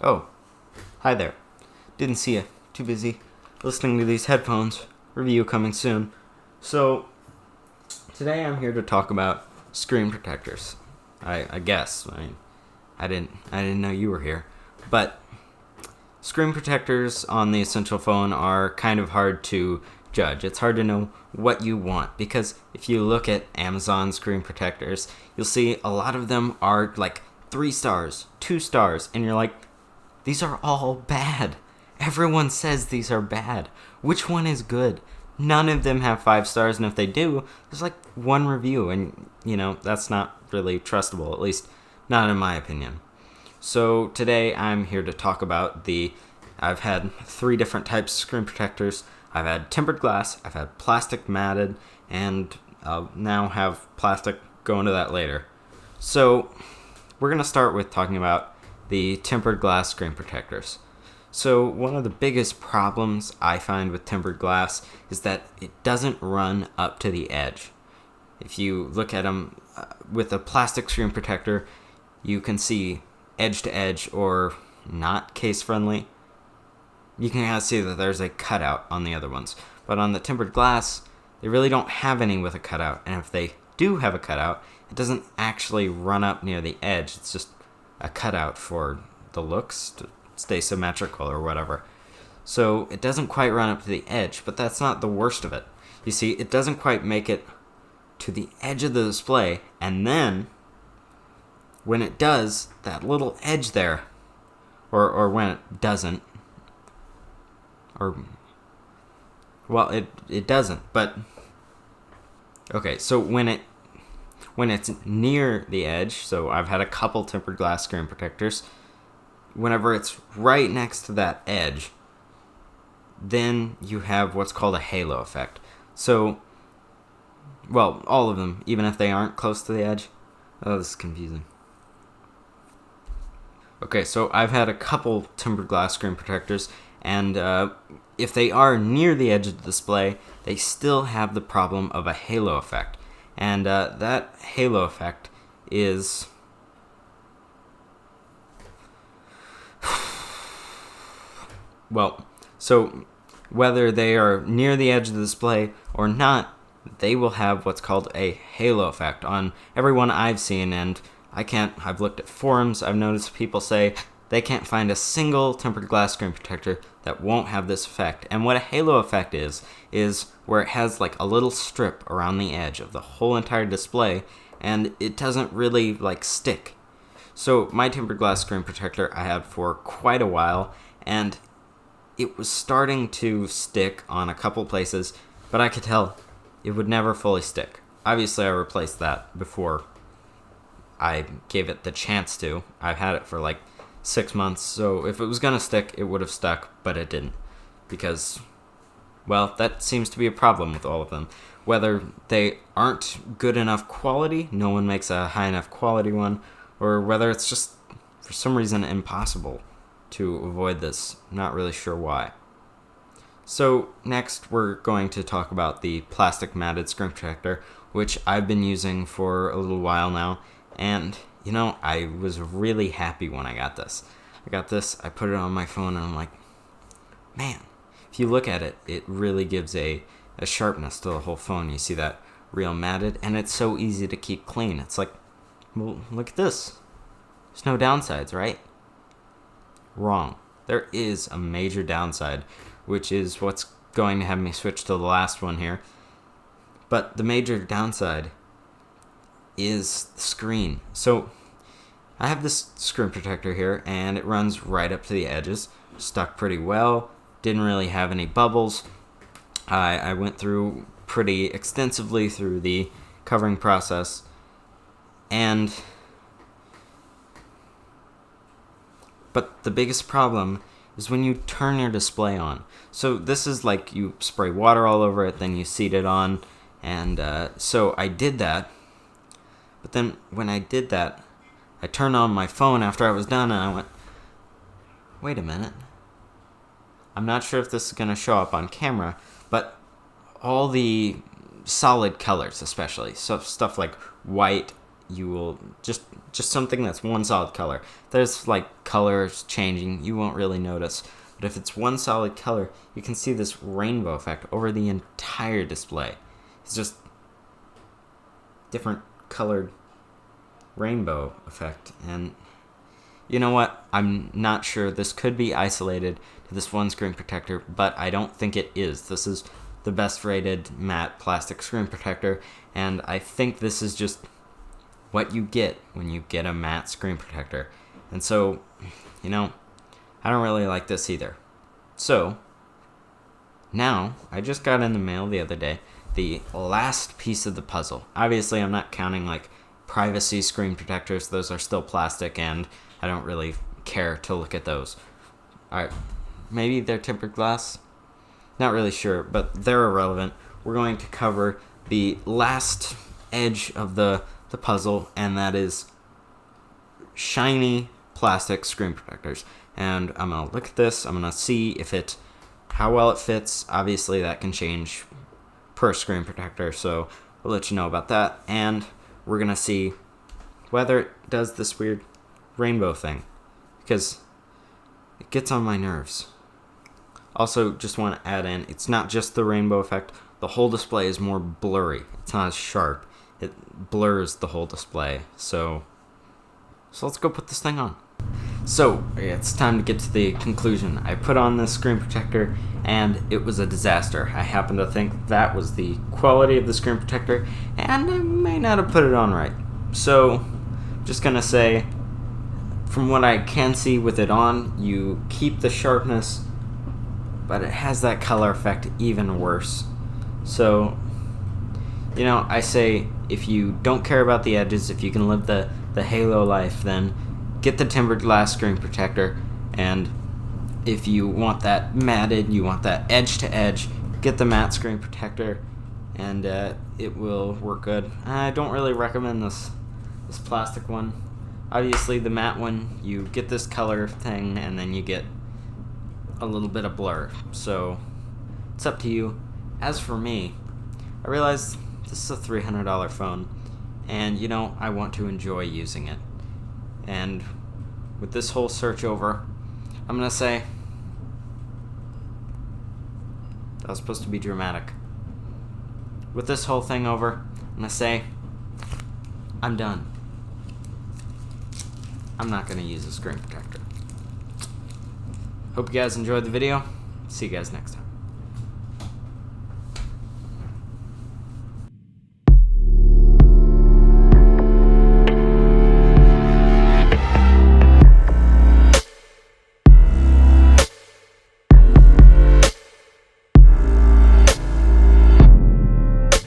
Oh, hi there. Didn't see you. Too busy listening to these headphones. Review coming soon. So, today I'm here to talk about screen protectors. I guess. I didn't know you were here. But screen protectors on the Essential phone are kind of hard to judge. It's hard to know what you want because if you look at Amazon screen protectors, you'll see a lot of them are like 3 stars, 2 stars, and you're like, these are all bad. Everyone says these are bad. Which one is good? None of them have 5 stars, and if they do, there's like one review, and that's not really trustable, at least not in my opinion. So today I'm here to talk about I've had 3 different types of screen protectors. I've had tempered glass, I've had plastic matted, and I'll now have plastic. Go into that later. So we're going to start with talking about the tempered glass screen protectors. So one of the biggest problems I find with tempered glass is that it doesn't run up to the edge. If you look at them with a plastic screen protector, you can see edge to edge or not case friendly. You can kind of see that there's a cutout on the other ones. But on the tempered glass, they really don't have any with a cutout. And if they do have a cutout, it doesn't actually run up near the edge. It's just a cutout for the looks to stay symmetrical or whatever. So it doesn't quite run up to the edge, but that's not the worst of it. You see, it doesn't quite make it to the edge of the display, and then when it does, that little edge there, or when it doesn't, it doesn't, but okay, so when it's near the edge, so I've had a couple tempered glass screen protectors, whenever it's right next to that edge, then you have what's called a halo effect. So, well, all of them, even if they aren't close to the edge. Oh, this is confusing. Okay, so I've had a couple tempered glass screen protectors, and if they are near the edge of the display, they still have the problem of a halo effect. And that halo effect is... Well, so whether they are near the edge of the display or not, they will have what's called a halo effect on everyone I've seen, and I've looked at forums, I've noticed people say they can't find a single tempered glass screen protector that won't have this effect. And what a halo effect is where it has like a little strip around the edge of the whole entire display, and it doesn't really like stick. So my tempered glass screen protector I had for quite a while, and it was starting to stick on a couple places, but I could tell it would never fully stick. Obviously, I replaced that before I gave it the chance to. I've had it for like 6 months, so if it was gonna stick, it would have stuck, but it didn't. Because, well, that seems to be a problem with all of them. Whether they aren't good enough quality, no one makes a high enough quality one, or whether it's just, for some reason, impossible to avoid this. Not really sure why. So next we're going to talk about the plastic matted screen protector, which I've been using for a little while now, and I was really happy when I got this. I put it on my phone, and I'm like, man, if you look at it, it really gives a sharpness to the whole phone. You see that real matted, and it's so easy to keep clean. It's like, well, look at this. There's no downsides, right? Wrong. There is a major downside, which is what's going to have me switch to the last one here. But the major downside is the screen. So I have this screen protector here, and it runs right up to the edges. Stuck pretty well. Didn't really have any bubbles. I went through pretty extensively through the covering process, but the biggest problem is when you turn your display on. So this is like you spray water all over it, then you seat it on, and so I did that. But then when I did that, I turned on my phone after I was done, and I went, wait a minute. I'm not sure if this is going to show up on camera, but all the solid colors especially, so stuff like white, you will just just something that's one solid color. There's like colors changing, you won't really notice. But if it's one solid color, you can see this rainbow effect over the entire display. It's just different colored rainbow effect. And you know what? I'm not sure. This could be isolated to this one screen protector, but I don't think it is. This is the best rated matte plastic screen protector, and I think this is just what you get when you get a matte screen protector. And so, you know, I don't really like this either. So, now, I just got in the mail the other day the last piece of the puzzle. Obviously, I'm not counting like privacy screen protectors. Those are still plastic, and I don't really care to look at those. Alright, maybe they're tempered glass? Not really sure, but they're irrelevant. We're going to cover the last edge of the puzzle, and that is shiny plastic screen protectors. And I'm gonna look at this, I'm gonna see how well it fits. Obviously that can change per screen protector, so we'll let you know about that. And we're gonna see whether it does this weird rainbow thing, because it gets on my nerves. Also, just want to add in, it's not just the rainbow effect. The whole display is more blurry. It's not as sharp. It blurs the whole display. So let's go put this thing on. So, it's time to get to the conclusion. I put on this screen protector, and it was a disaster. I happen to think that was the quality of the screen protector, and I may not have put it on right. So, just gonna say, from what I can see with it on, you keep the sharpness, but it has that color effect even worse. So, you know, I say if you don't care about the edges, if you can live the Halo life, then get the tempered glass screen protector. And if you want that matted, you want that edge to edge, get the matte screen protector, and it will work good. I don't really recommend this plastic one. Obviously, the matte one, you get this color thing, and then you get a little bit of blur, so it's up to you. As for me, I realize this is a $300 phone, and you know, I want to enjoy using it. And with this whole search over, I'm gonna say that was supposed to be dramatic. With this whole thing over, I'm gonna say I'm done. I'm not gonna use a screen protector. Hope you guys enjoyed the video. See you guys next time.